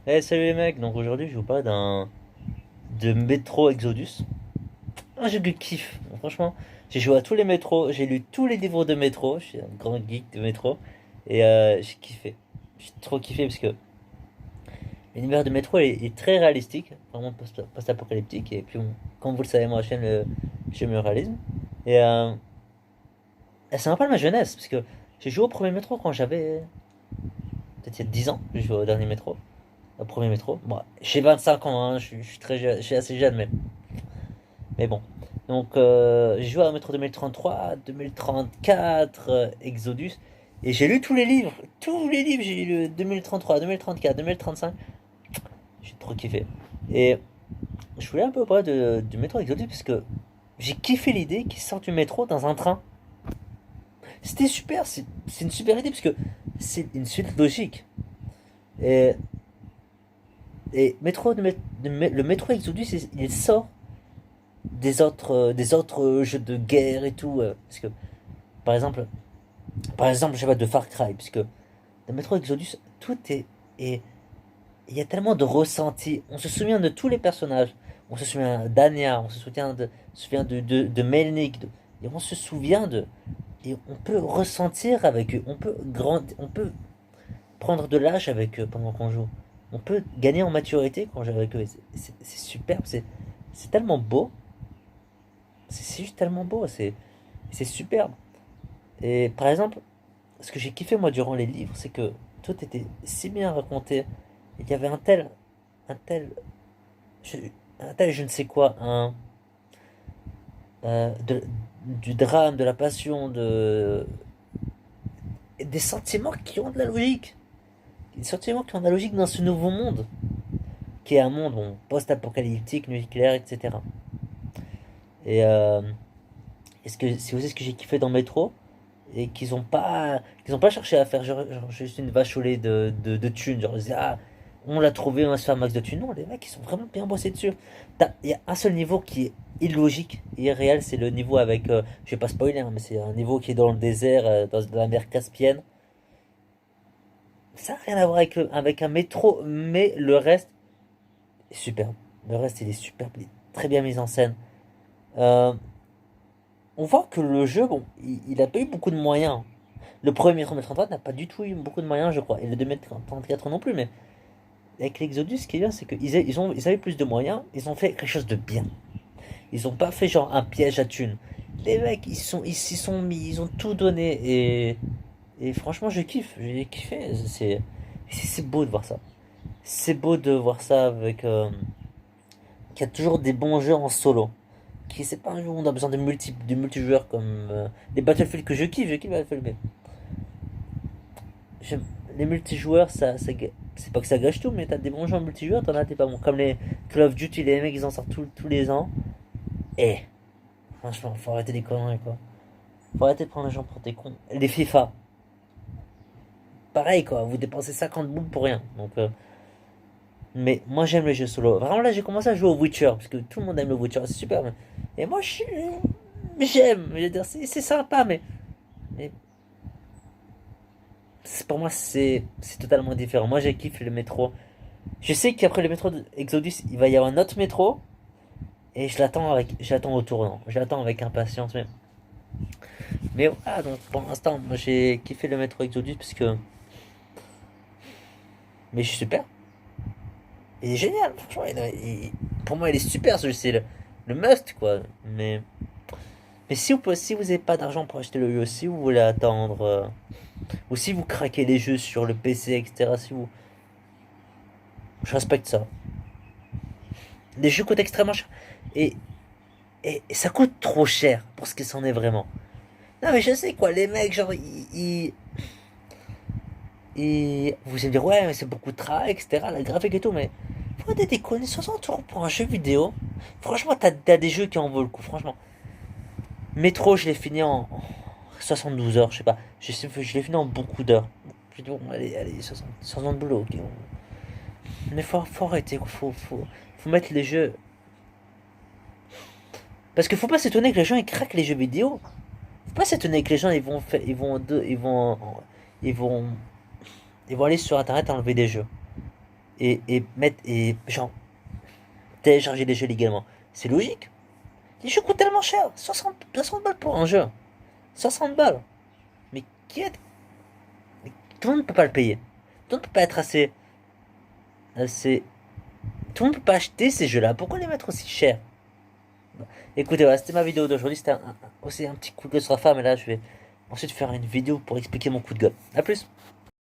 Salut les mecs, donc aujourd'hui je vous parle de Metro Exodus. Un jeu que je kiffe, franchement. J'ai joué à tous les métros, j'ai lu tous les livres de métro, je suis un grand geek de métro. Et j'ai kiffé. J'ai trop kiffé parce que l'univers de métro est très réalistique, vraiment post-apocalyptique. Et puis bon, comme vous le savez, moi j'aime le réalisme. Et ça me rappelle ma jeunesse, parce que j'ai joué au premier métro quand j'avais peut-être il y a 10 ans, j'ai joué au dernier métro. Au premier métro. Bon, j'ai 25 ans, hein, je suis très je suis assez jeune, mais bon. Donc, j'ai joué à Metro 2033, 2034, Exodus. Et j'ai lu tous les livres. Tous les livres, j'ai lu 2033, 2034, 2035. J'ai trop kiffé. Et je voulais un peu parler du métro Exodus parce que j'ai kiffé l'idée qu'il sorte du métro dans un train. C'était super, c'est une super idée parce que c'est une suite logique. Et, et le métro Exodus, il sort des autres jeux de guerre et tout. Parce que, par exemple, je sais pas, de Far Cry, puisque dans Metro Exodus, tout est- il y a tellement de ressentis. On se souvient de tous les personnages. On se souvient d'Anya, on se souvient de Melnik, et on se souvient de. Et on peut ressentir avec eux. On peut prendre de l'âge avec eux pendant qu'on joue. On peut gagner en maturité quand on joue avec eux. C'est superbe, c'est tellement beau. C'est juste tellement beau, c'est superbe. Et par exemple, ce que j'ai kiffé moi durant les livres, c'est que tout était si bien raconté. Il y avait un tel, je, un tel je ne sais quoi, du drame, de la passion, des sentiments qui ont de la logique. Des sentiments qui ont de la logique dans ce nouveau monde, qui est un monde bon, post-apocalyptique, nucléaire, etc. Et c'est aussi ce que j'ai kiffé dans Metro, et qu'ils ont pas cherché à faire genre juste une vache au lait de thunes, genre ils disaient, ah, on l'a trouvé, on va se faire un max de thunes. Non, les mecs ils sont vraiment bien bossés dessus. Il y a un seul niveau qui est illogique et irréel, c'est le niveau avec je vais pas spoiler, hein, mais c'est un niveau qui est dans le désert, dans la mer Caspienne. Ça n'a rien à voir avec un métro, mais le reste est superbe. Le reste il est superbe, il est très bien mis en scène. Euh, on voit que le jeu, bon, il a pas eu beaucoup de moyens. Le premier Metro 33 n'a pas du tout eu beaucoup de moyens, je crois. Et le 2034 non plus, mais avec l'Exodus, ce qui est bien, c'est ils avaient plus de moyens, ils ont fait quelque chose de bien. Ils ont pas fait genre un piège à thunes. Les mecs, ils s'y sont mis, ils ont tout donné, et franchement, je kiffe, j'ai kiffé. C'est beau de voir ça. C'est beau de voir ça avec. Qu'il y a toujours des bons jeux en solo. Qui c'est pas un jeu où on a besoin de multijoueurs comme les Battlefield que je kiffe Battlefield, mais j'aime- les multijoueurs, c'est pas que ça gâche tout, mais t'as des bons jeux en multijoueur, t'en as, t'es pas bon. Comme les Call of Duty, les mecs, ils en sortent tous les ans. Et, franchement, faut arrêter les conneries, quoi. Faut arrêter de prendre les gens pour des cons. Les FIFA, pareil, quoi. Vous dépensez 50 boules pour rien. Donc, mais moi, j'aime les jeux solo. Vraiment, là, j'ai commencé à jouer au Witcher, parce que tout le monde aime le Witcher, c'est super. Et moi, j'aime. Je veux dire, c'est sympa, mais pour moi, c'est totalement différent. Moi, j'ai kiffé le métro. Je sais qu'après le métro Exodus, il va y avoir un autre métro. Et j'attends au tournant. Je l'attends avec impatience. Mais voilà, donc pour l'instant, moi j'ai kiffé le métro Exodus parce que. Mais je suis super. Il est génial, franchement. Pour moi, il est super ce jeu. C'est le must, quoi. Mais si vous n'avez pas d'argent pour acheter le jeu, si vous voulez attendre. Ou si vous craquez les jeux sur le PC, etc. Si vous. Je respecte ça. Les jeux coûtent extrêmement cher. Et, et ça coûte trop cher pour ce que c'en est vraiment. Non, mais je sais quoi, les mecs, genre, et vous allez me dire, ouais, mais c'est beaucoup de travail, etc. La graphique et tout, mais faut des déconner, 60 euros pour un jeu vidéo. Franchement, t'as des jeux qui en vaut le coup, franchement. Métro, je l'ai fini en 72 heures, je sais pas. Je l'ai fini en beaucoup d'heures. J'ai dit, bon, allez, 60 boulot, ok. Mais faut arrêter, faut mettre les jeux. Parce qu'il faut pas s'étonner que les gens ils craquent les jeux vidéo. Faut pas s'étonner que les gens ils vont aller sur internet enlever des jeux. et genre télécharger les jeux légalement. C'est logique. Les jeux coûtent tellement cher. 60 balles pour un jeu. 60 balles. Mais qui est... mais tout le monde ne peut pas le payer. Tout le monde ne peut pas être assez... Tout le monde ne peut pas acheter ces jeux-là. Pourquoi les mettre aussi cher? Écoutez, voilà, c'était ma vidéo d'aujourd'hui. C'était aussi un petit coup de gueule sur la femme. Et là, je vais ensuite faire une vidéo pour expliquer mon coup de gueule. A plus.